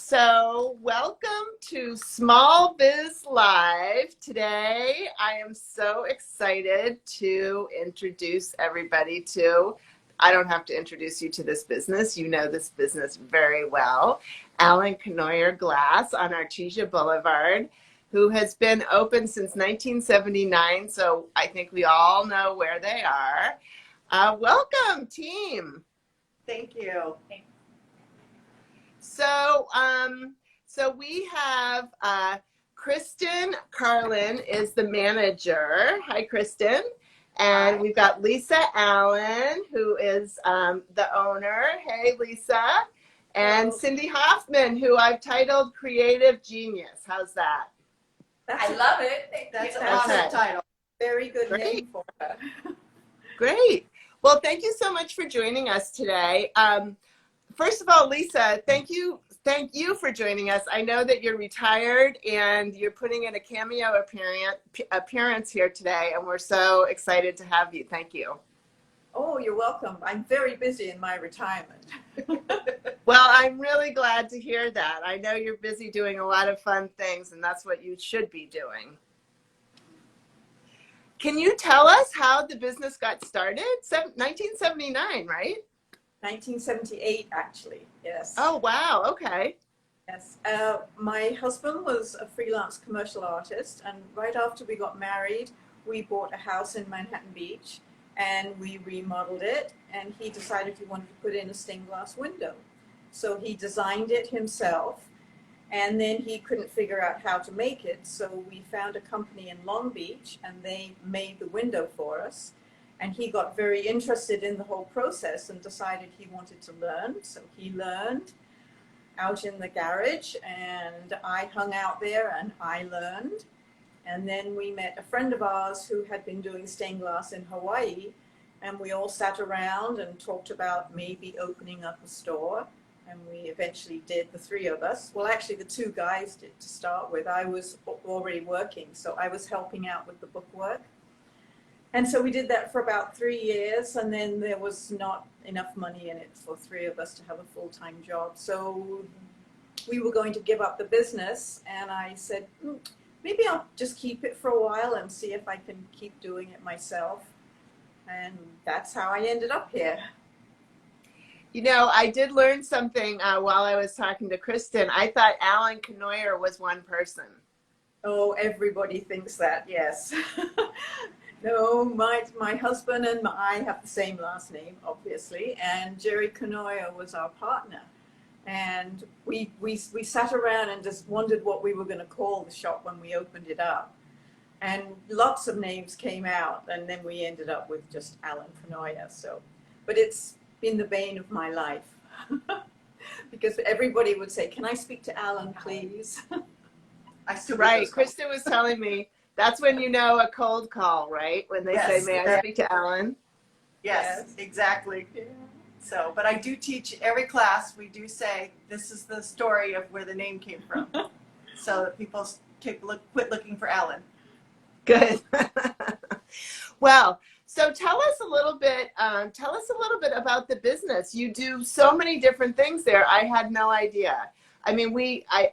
So welcome to Small Biz Live. Today, I am so excited to introduce everybody to, I don't have to introduce you to this business. You know this business very well. Allen Kenoyer Glass on Artesia Boulevard, who has been open since 1979. So I think we all know where they are. Welcome, team. Thank you. So we have Kristin Karlin is the manager. Hi, Kristen. And Hi. we've got Lisa Allen, who is the owner. Hey, Lisa. And Hello. Cyndee Hoffman, who I've titled Creative Genius. How's that? I love it. That's an awesome title. Very good name for her. Great. Well, thank you so much for joining us today. First of all, Lisa, thank you for joining us. I know that you're retired and you're putting in a cameo appearance here today, and we're so excited to have you. Thank you. Oh, you're welcome. I'm very busy in my retirement. Well, I'm really glad to hear that. I know you're busy doing a lot of fun things, and that's what you should be doing. Can you tell us how the business got started? 1979, right? 1978, actually, yes. Oh, wow. Okay. Yes. My husband was a freelance commercial artist, and right after we got married, we bought a house in Manhattan Beach, and we remodeled it, and he decided he wanted to put in a stained glass window. So he designed it himself, and then he couldn't figure out how to make it, so we found a company in Long Beach, and they made the window for us. And he got very interested in the whole process and decided he wanted to learn. So he learned out in the garage, and I hung out there and I learned. And then we met a friend of ours who had been doing stained glass in Hawaii, and we all sat around and talked about maybe opening up a store. And we eventually did, the three of us. Well, actually, the two guys did to start with. I was already working, so I was helping out with the bookwork. And so we did that for about 3 years, and then there was not enough money in it for three of us to have a full-time job. So we were going to give up the business, and I said, maybe I'll just keep it for a while and see if I can keep doing it myself. And that's how I ended up here. You know, I did learn something while I was talking to Kristen. I thought Allen Kenoyer was one person. Oh, everybody thinks that, yes. No, my husband and I have the same last name, obviously, and Jerry Kenoyer was our partner. And we sat around and just wondered what we were going to call the shop when we opened it up. And lots of names came out, and then we ended up with just Allen Kenoyer. So, but it's been the bane of my life. Because everybody would say, "Can I speak to Allen, please?" Right. Kristen was telling me that's when you know a cold call, right? When they say, "May I speak to Allen?" Yes, exactly. Yeah. So, but I do teach every class. We do say this is the story of where the name came from, so that people quit looking for Allen. Good. Well, so tell us a little bit about the business. You do so many different things there. I had no idea. I mean, I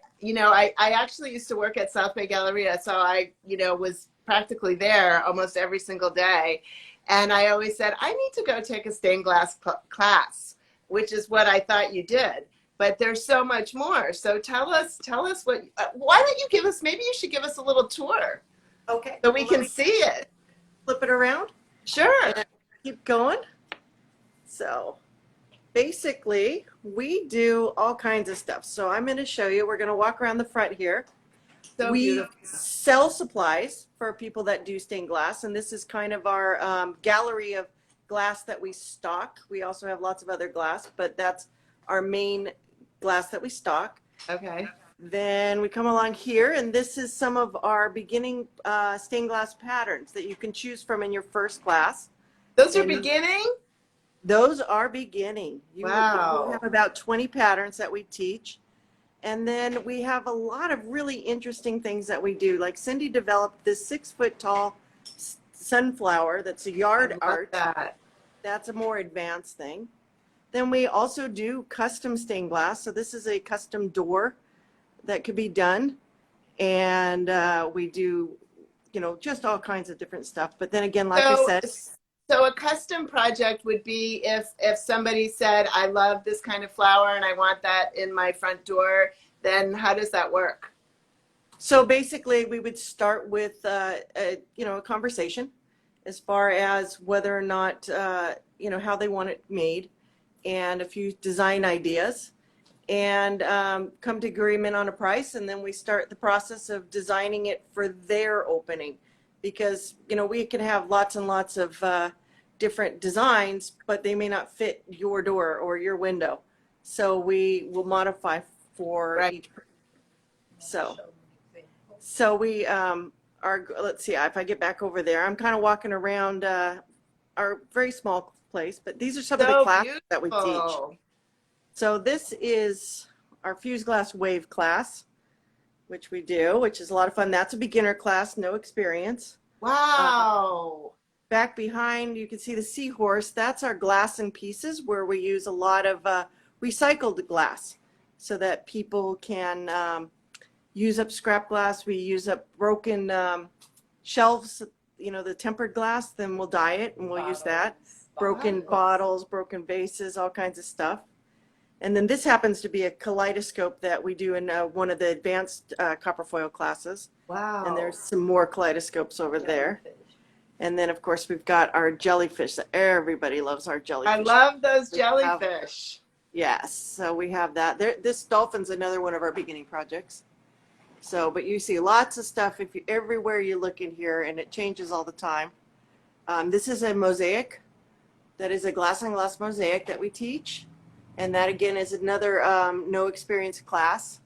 actually used to work at South Bay Galleria, so I, was practically there almost every single day. And I always said, I need to go take a stained glass class, which is what I thought you did. But there's so much more. So tell us what, why don't you maybe you should give us a little tour. Okay. So we can see it. Flip it around. Sure. And keep going. So basically, we do all kinds of stuff. So I'm going to show you. We're going to walk around the front here. So we beautiful. Sell supplies for people that do stained glass, and this is kind of our gallery of glass that we stock. We also have lots of other glass, but that's our main glass that we stock. Okay. Then we come along here, and this is some of our beginning stained glass patterns that you can choose from in your first class. Those are beginning? Those are beginning. Wow. We have about 20 patterns that we teach. And then we have a lot of really interesting things that we do. Like Cyndee developed this 6-foot-tall sunflower that's a yard art. That. That's a more advanced thing. Then we also do custom stained glass. So this is a custom door that could be done. And we do, you know, just all kinds of different stuff. But then again, like I said, so a custom project would be if somebody said, I love this kind of flower and I want that in my front door, then how does that work? so basically we would start with, you know, a conversation as far as whether or not, you know, how they want it made and a few design ideas and come to agreement on a price. And then we start the process of designing it for their opening because, you know, we can have lots and lots of different designs, but they may not fit your door or your window. So we will modify for each. So we let's see, if I get back over there, I'm kind of walking around our very small place, but these are some of the classes that we teach. So this is our fused glass wave class, which we do, which is a lot of fun. That's a beginner class, no experience. Wow. Back behind, you can see the seahorse. That's our glass in pieces where we use a lot of recycled glass so that people can use up scrap glass. We use up broken shelves, you know, the tempered glass, then we'll dye it and we'll use that. Broken bottles, broken vases, all kinds of stuff. And then this happens to be a kaleidoscope that we do in one of the advanced copper foil classes. Wow. And there's some more kaleidoscopes over there. And then, of course, we've got our jellyfish. Everybody loves our jellyfish. I love those jellyfish. Yes, so we have that. This dolphin's another one of our beginning projects. So, but you see lots of stuff everywhere you look in here, and it changes all the time. This is a mosaic. That is a glass on glass mosaic that we teach. And that, again, is another no experience class.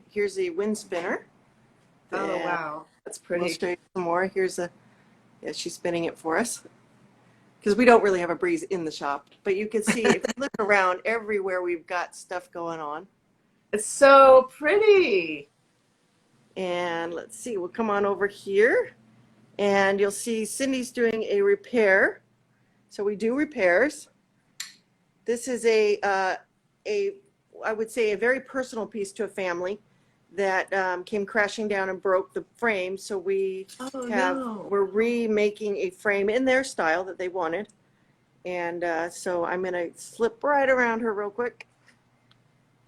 Here's a wind spinner. Oh, wow. That's pretty. We'll show you some more. Here's yeah, she's spinning it for us. Because we don't really have a breeze in the shop. But you can see, if you look around, everywhere we've got stuff going on. It's so pretty. And let's see, we'll come on over here. And you'll see Cyndee's doing a repair. So we do repairs. This is I would say, a very personal piece to a family that came crashing down and broke the frame. So we're remaking a frame in their style that they wanted. And so I'm going to slip right around her real quick.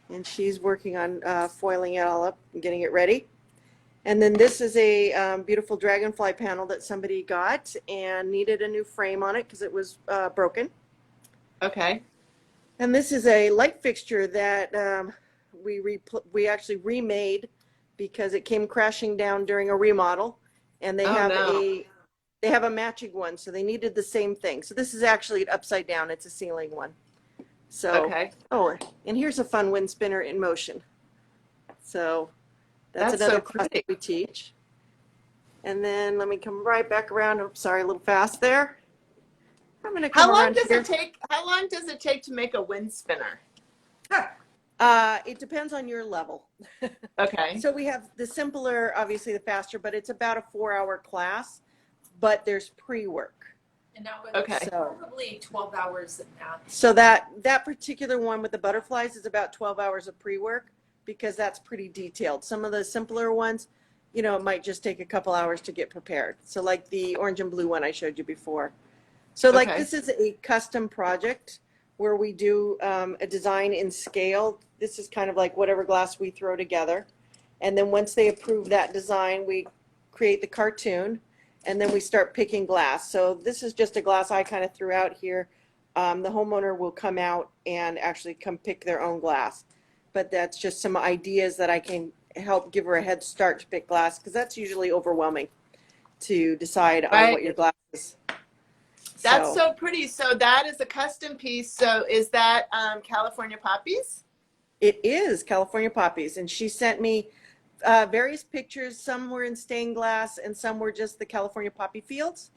And she's working on foiling it all up and getting it ready. And then this is a beautiful dragonfly panel that somebody got and needed a new frame on it because it was broken. Okay. And this is a light fixture that we actually remade because it came crashing down during a remodel, and they have a matching one, so they needed the same thing. So this is actually upside down. It's a ceiling one. So oh, and here's a fun wind spinner in motion. So that's another class that we teach. And then let me come right back around. Oops, sorry, a little fast there. I'm going to come around here. How long does it take to make a wind spinner? It depends on your level. Okay. So we have the simpler, obviously the faster, but it's about a 4-hour class, but there's pre-work. And that was probably 12 hours of that. So that particular one with the butterflies is about 12 hours of pre-work because that's pretty detailed. Some of the simpler ones, you know, it might just take a couple hours to get prepared. So like the orange and blue one I showed you before. So like this is a custom project where we do a design in scale. This is kind of like whatever glass we throw together. And then once they approve that design, we create the cartoon and then we start picking glass. So this is just a glass I kind of threw out here. The homeowner will come out and actually come pick their own glass. But that's just some ideas that I can help give her a head start to pick glass because that's usually overwhelming to decide on what your glass is. That's so pretty. So that is a custom piece. So is that California Poppies? It is California Poppies. And she sent me various pictures. Some were in stained glass and some were just the California poppy fields.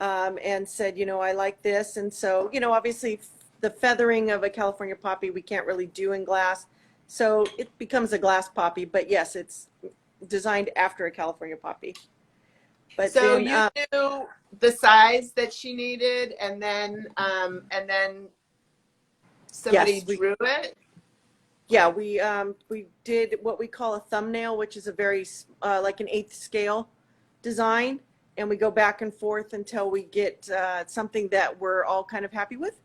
And said, you know, I like this. And so, you know, obviously the feathering of a California poppy we can't really do in glass. So it becomes a glass poppy. But yes, it's designed after a California poppy. But so then, you knew the size that she needed, and then Somebody Yes, we- drew it? Yeah, we did what we call a thumbnail, which is a very like an 1/8 scale design, and we go back and forth until we get something that we're all kind of happy with,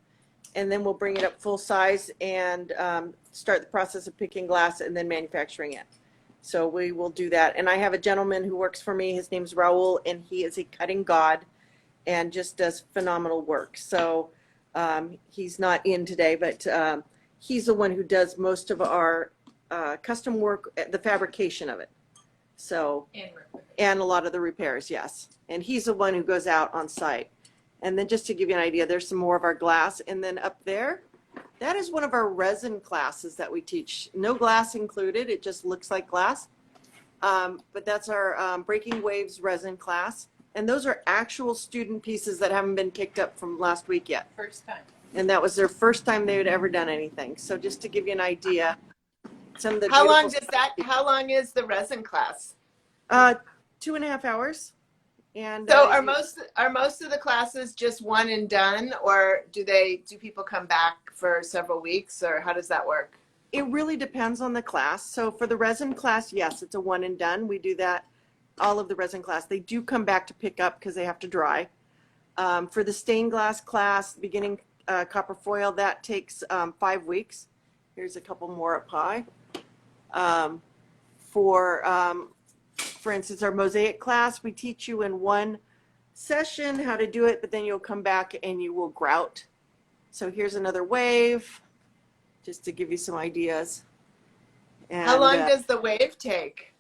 and then we'll bring it up full size and start the process of picking glass and then manufacturing it. So we will do that. And I have a gentleman who works for me. His name's Raul, and he is a cutting god and just does phenomenal work. So he's not in today, but he's the one who does most of our custom work, the fabrication of it. So, and a lot of the repairs, yes. And he's the one who goes out on site. And then just to give you an idea, there's some more of our glass. And then up there, that is one of our resin classes that we teach. No glass included. It just looks like glass. But that's our Breaking Waves resin class. And those are actual student pieces that haven't been picked up from last week yet. First time. And that was their first time they had ever done anything. So just to give you an idea, some of the How long beautiful does that, how long is the resin class? 2.5 hours. And So are most of the classes just one and done, or do people come back for several weeks, or how does that work? it really depends on the class. So for the resin class, yes, it's a one and done. We do that, all of the resin class. They do come back to pick up because they have to dry. For the stained glass class, beginning copper foil, that takes 5 weeks. Here's a couple more up high. For instance, our mosaic class, we teach you in one session how to do it, but then you'll come back and you will grout. So here's another wave, just to give you some ideas. And, How long does the wave take?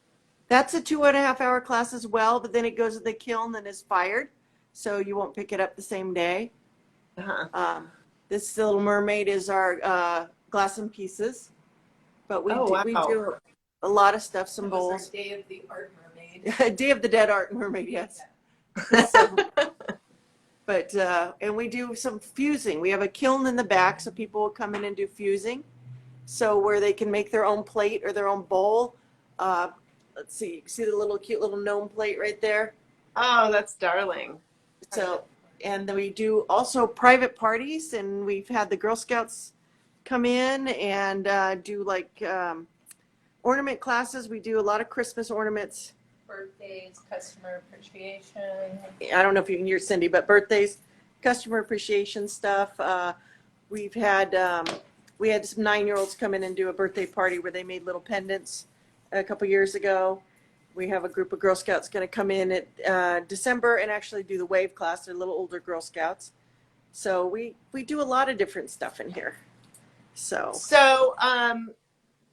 that's a 2.5 hour class as well, but then it goes to the kiln and is fired. So you won't pick it up the same day. Uh-huh. This little mermaid is our glass in pieces, but we do a lot of stuff, some bowls. Day of the Art Mermaid. Day of the Dead Art Mermaid, yes. So, but and we do some fusing. We have a kiln in the back, so people will come in and do fusing. So where they can make their own plate or their own bowl. Let's see the cute little gnome plate right there. Oh, that's darling. So, and then we do also private parties, and we've had the Girl Scouts come in and do like ornament classes. We do a lot of Christmas ornaments. Birthdays, customer appreciation. I don't know if you can hear Cyndee, but birthdays, customer appreciation stuff. We had some 9-year-olds come in and do a birthday party where they made little pendants a couple years ago. We have a group of Girl Scouts going to come in at December and actually do the wave class. They're little older Girl Scouts. So we do a lot of different stuff in here. So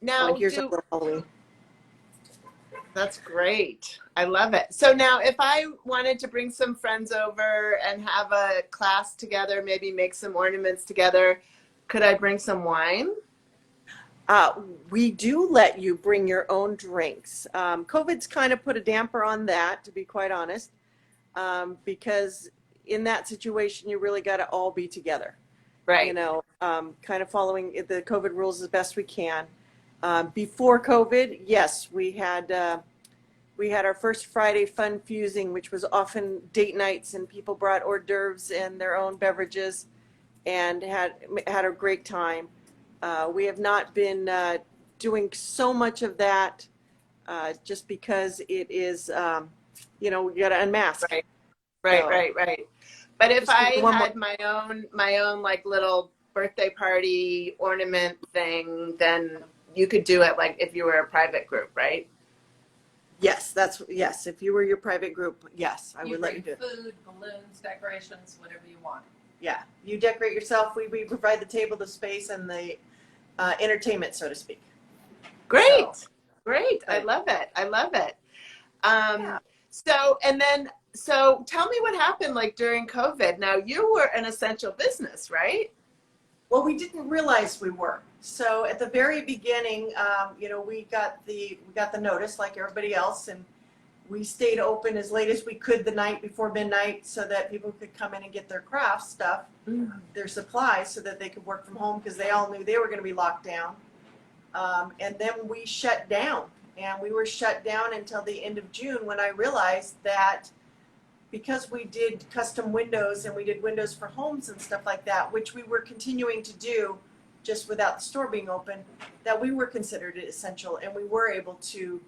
now here's a little Halloween. That's great. I love it. So now if I wanted to bring some friends over and have a class together, maybe make some ornaments together, could I bring some wine? We do let you bring your own drinks. COVID's kind of put a damper on that, to be quite honest, because in that situation, you really got to all be together. Right. You know, kind of following the COVID rules as best we can. Before COVID, yes, we had our first Friday fun fusing, which was often date nights, and people brought hors d'oeuvres and their own beverages, and had a great time. We have not been doing so much of that, just because it is, you got to unmask. Right. But if I had my own like little birthday party ornament thing, then you could do it like if you were a private group, right? Yes, yes. If you were your private group, yes, I would let you do it. Food, balloons, decorations, whatever you want. Yeah, you decorate yourself. We provide the table, the space, and the entertainment, so to speak. Great. Right. I love it. So tell me what happened like during COVID. Now you were an essential business, right? Well, we didn't realize we were. So at the very beginning, we got the notice like everybody else, and we stayed open as late as we could the night before midnight so that people could come in and get their craft stuff, their supplies, so that they could work from home because they all knew they were going to be locked down. And then we shut down, and we were shut down until the end of June, when I realized that because we did custom windows and we did windows for homes and stuff like that, which we were continuing to do just without the store being open, that we were considered essential, and we were able to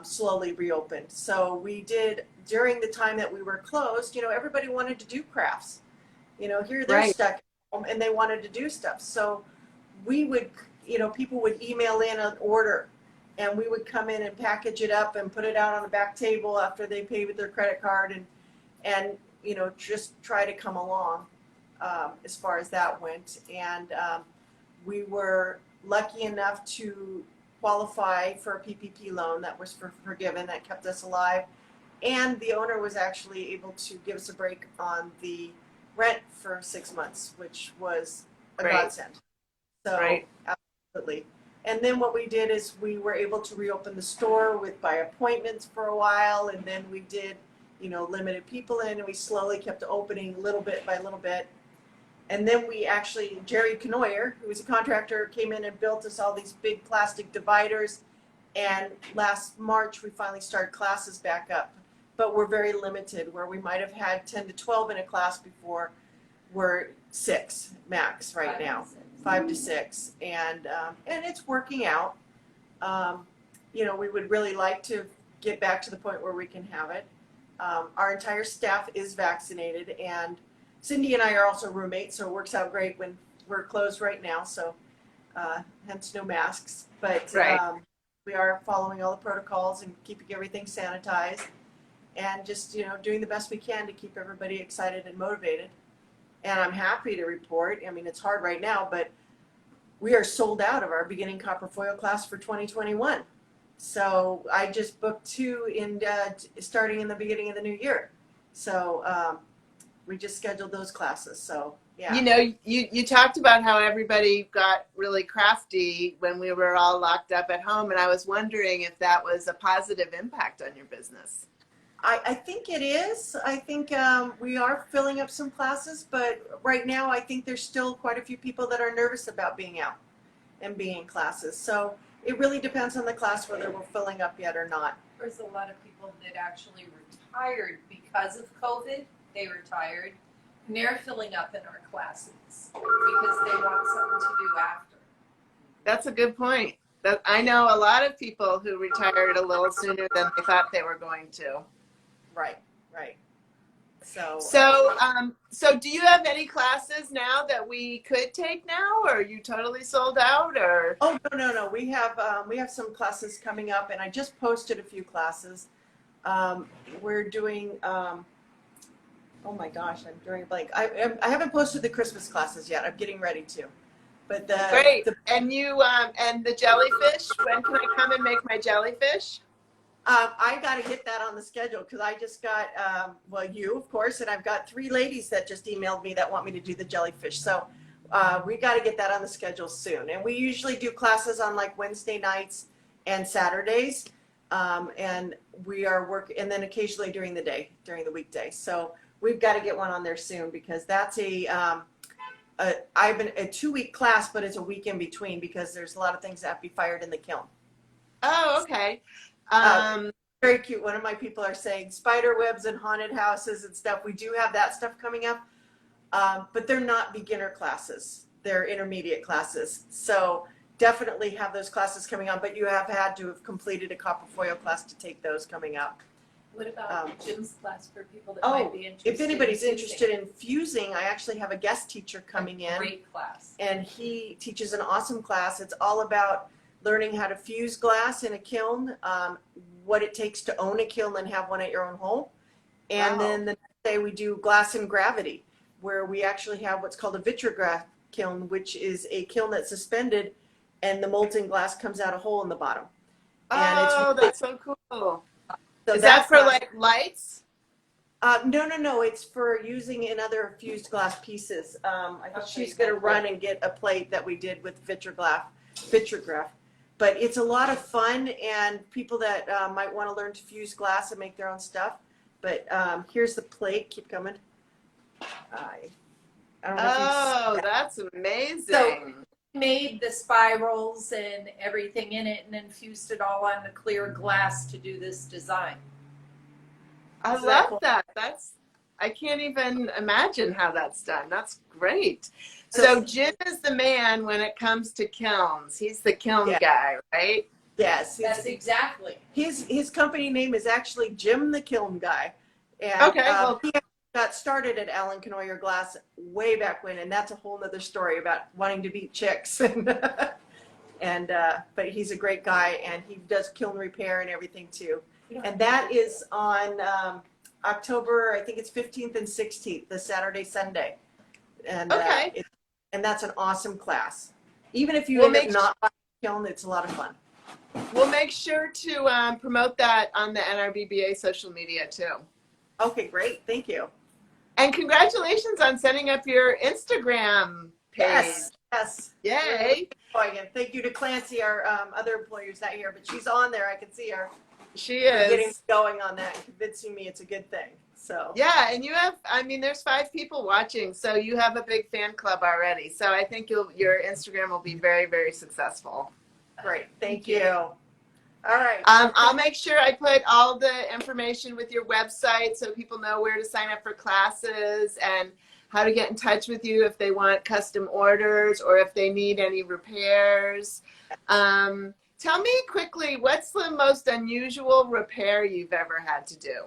slowly reopen. So we did, during the time that we were closed, everybody wanted to do crafts. Here they're Right. stuck at home and they wanted to do stuff. So we would, people would email in an order, and we would come in and package it up and put it out on the back table after they paid with their credit card, and just try to come along as far as that went. And we were lucky enough to qualify for a PPP loan that was forgiven, that kept us alive. And the owner was actually able to give us a break on the rent for 6 months, which was a Right. godsend. So Right. absolutely. And then what we did is we were able to reopen the store by appointments for a while, and then we did, limited people in, and we slowly kept opening little bit by little bit. And then we actually, Jerry Kenoyer, who was a contractor, came in and built us all these big plastic dividers. And last March, we finally started classes back up. But we're very limited, where we might have had 10 to 12 in a class before. We're 6 max right now, 5 to 6. And it's working out. We would really like to get back to the point where we can have it. Our entire staff is vaccinated, and Cyndee and I are also roommates, so it works out great when we're closed right now, so hence no masks. But Right. we are following all the protocols and keeping everything sanitized, and just doing the best we can to keep everybody excited and motivated. And I'm happy to report, it's hard right now, but we are sold out of our beginning copper foil class for 2021. So I just booked 2 starting in the beginning of the new year. So we just scheduled those classes. So yeah. You talked about how everybody got really crafty when we were all locked up at home, and I was wondering if that was a positive impact on your business. I think it is. I think we are filling up some classes, but right now I think there's still quite a few people that are nervous about being out and being in classes. So it really depends on the class whether we're filling up yet or not. There's a lot of people that actually retired because of COVID. They retired, and they're filling up in our classes because they want something to do after. That's a good point. I know a lot of people who retired a little sooner than they thought they were going to. Right. So do you have any classes now that we could take now, or are you totally sold out, or? Oh, no. We have some classes coming up, and I just posted a few classes. We're doing, oh my gosh, I'm drawing a blank. I haven't posted the Christmas classes yet. I'm getting ready to. But Great. And you, and the jellyfish, when can I come and make my jellyfish? I got to get that on the schedule, because I just got, you, of course, and I've got 3 ladies that just emailed me that want me to do the jellyfish. So we got to get that on the schedule soon. And we usually do classes on like Wednesday nights and Saturdays. And we are and then occasionally during the weekday. So we've got to get one on there soon, because that's I've been a 2-week class, but it's a week in between because there's a lot of things that have to be fired in the kiln. Oh, okay. Very cute. One of my people are saying spider webs and haunted houses and stuff. We do have that stuff coming up, but they're not beginner classes. They're intermediate classes. So definitely have those classes coming on, but you have had to have completed a copper foil class to take those coming up. What about Jim's class for people that might be interested? If anybody's in interested in fusing, I actually have a guest teacher coming in. Great class. And he teaches an awesome class. It's all about learning how to fuse glass in a kiln, what it takes to own a kiln and have one at your own home. And then the next day we do glass and gravity, where we actually have what's called a vitrograph kiln, which is a kiln that's suspended and the molten glass comes out a hole in the bottom. And that's so cool. So is that for like lights? No. It's for using in other fused glass pieces. I think she's going to run and get a plate that we did with vitrograph. But it's a lot of fun, and people that might want to learn to fuse glass and make their own stuff. But here's the plate. Keep coming. I don't know if you see that. That's amazing. So made the spirals and everything in it, and then fused it all on the clear glass to do this design. I love that. I can't even imagine how that's done. That's great. So Jim is the man when it comes to kilns. He's the kiln Yeah. guy, right? Yes. That's exactly. His company name is actually Jim the Kiln Guy. And Okay, well, he got started at Allen Kenoyer Glass way back when, and that's a whole nother story about wanting to beat chicks. And but he's a great guy, and he does kiln repair and everything too. And that is on October, I think it's 15th and 16th, the Saturday, Sunday. And okay. and that's an awesome class. Even if you We'll end up not buying a kiln, it's a lot of fun. We'll make sure to promote that on the NRBBA social media too. Okay, great. Thank you. And congratulations on setting up your Instagram page. Yes. Yes. Yay. Again, thank you to Clancy, our other employee who's not here, but she's on there. I can see her. She Getting is. going on that, convincing me it's a good thing. So Yeah, and you have, I mean, there's 5 people watching, so you have a big fan club already. So I think your Instagram will be very, very successful. great. Thank you. All right. I'll make sure I put all the information with your website so people know where to sign up for classes and how to get in touch with you if they want custom orders or if they need any repairs. Tell me quickly, what's the most unusual repair you've ever had to do?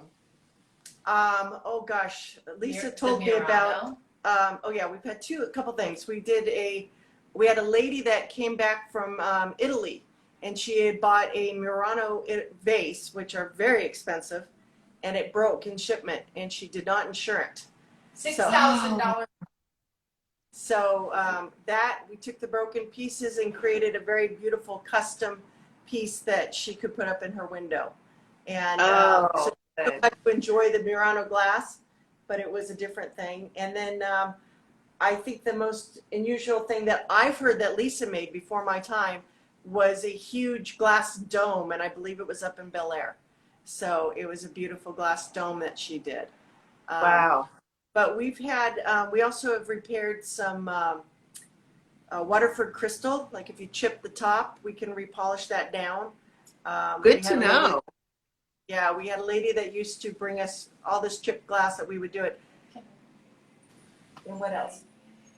Oh gosh, Lisa told me about. Oh yeah, we've had a couple things. We had a lady that came back from Italy, and she had bought a Murano vase, which are very expensive, and it broke in shipment, and she did not insure it. $6,000. So that we took the broken pieces and created a very beautiful custom piece that she could put up in her window. And so I got to enjoy the Murano glass, but it was a different thing. And then I think the most unusual thing that I've heard that Lisa made before my time was a huge glass dome, and I believe it was up in Bel Air. So it was a beautiful glass dome that she did. Wow. But we've had, we also have repaired some Waterford crystal. Like if you chip the top, we can repolish that down. Good to know. Yeah, we had a lady that used to bring us all this chipped glass that we would do it. And what else?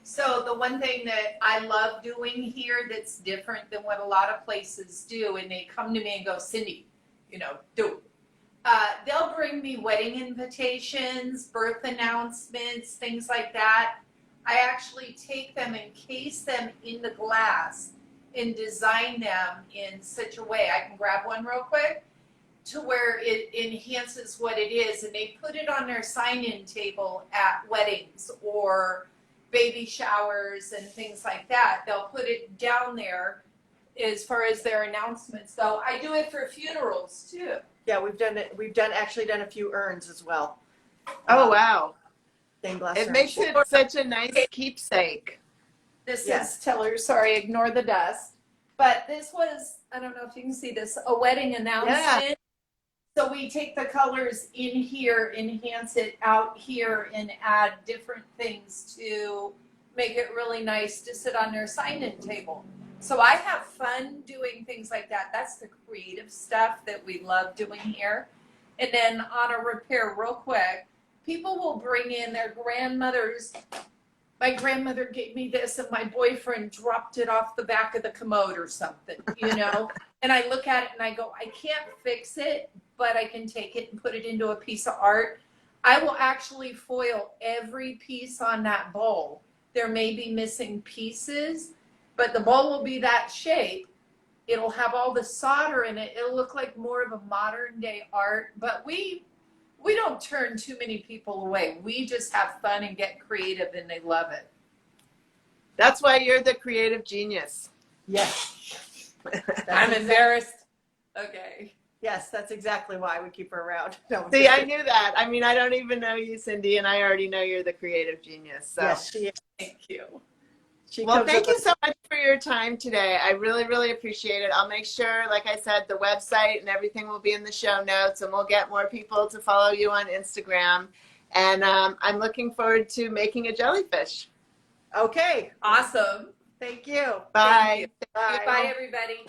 So the one thing that I love doing here that's different than what a lot of places do, and they come to me and go, Cyndee, do it. They'll bring me wedding invitations, birth announcements, things like that. I actually take them and case them in the glass and design them in such a way. I can grab one real quick to where it enhances what it is, and they put it on their sign-in table at weddings or baby showers and things like that. They'll put it down there as far as their announcements. So I do it for funerals too. Yeah, we've done it. We've actually done a few urns as well. Oh, wow. Stained glass It urns. makes it such a nice keepsake. This Yes. is Tiller, sorry, ignore the dust. But this was, I don't know if you can see this, a wedding announcement. So we take the colors in here, enhance it out here, and add different things to make it really nice to sit on their sign-in table. So I have fun doing things like that. That's the creative stuff that we love doing here. And then on a repair real quick, people will bring in their grandmothers. My grandmother gave me this and my boyfriend dropped it off the back of the commode or something, And I look at it and I go, I can't fix it, but I can take it and put it into a piece of art. I will actually foil every piece on that bowl. There may be missing pieces, but the bowl will be that shape. It'll have all the solder in it. It'll look like more of a modern day art, but we don't turn too many people away. We just have fun and get creative, and they love it. That's why you're the creative genius. Yes. I'm embarrassed. Okay. Yes, that's exactly why we keep her around. No, See, I knew that. I mean, I don't even know you, Cyndee, and I already know you're the creative genius. So. Yes, she is. Thank you. Well, thank you so much for your time today. I really, really appreciate it. I'll make sure, like I said, the website and everything will be in the show notes, and we'll get more people to follow you on Instagram. And I'm looking forward to making a jellyfish. Okay. Awesome. Thank you. Bye. Thank you. Bye, everybody.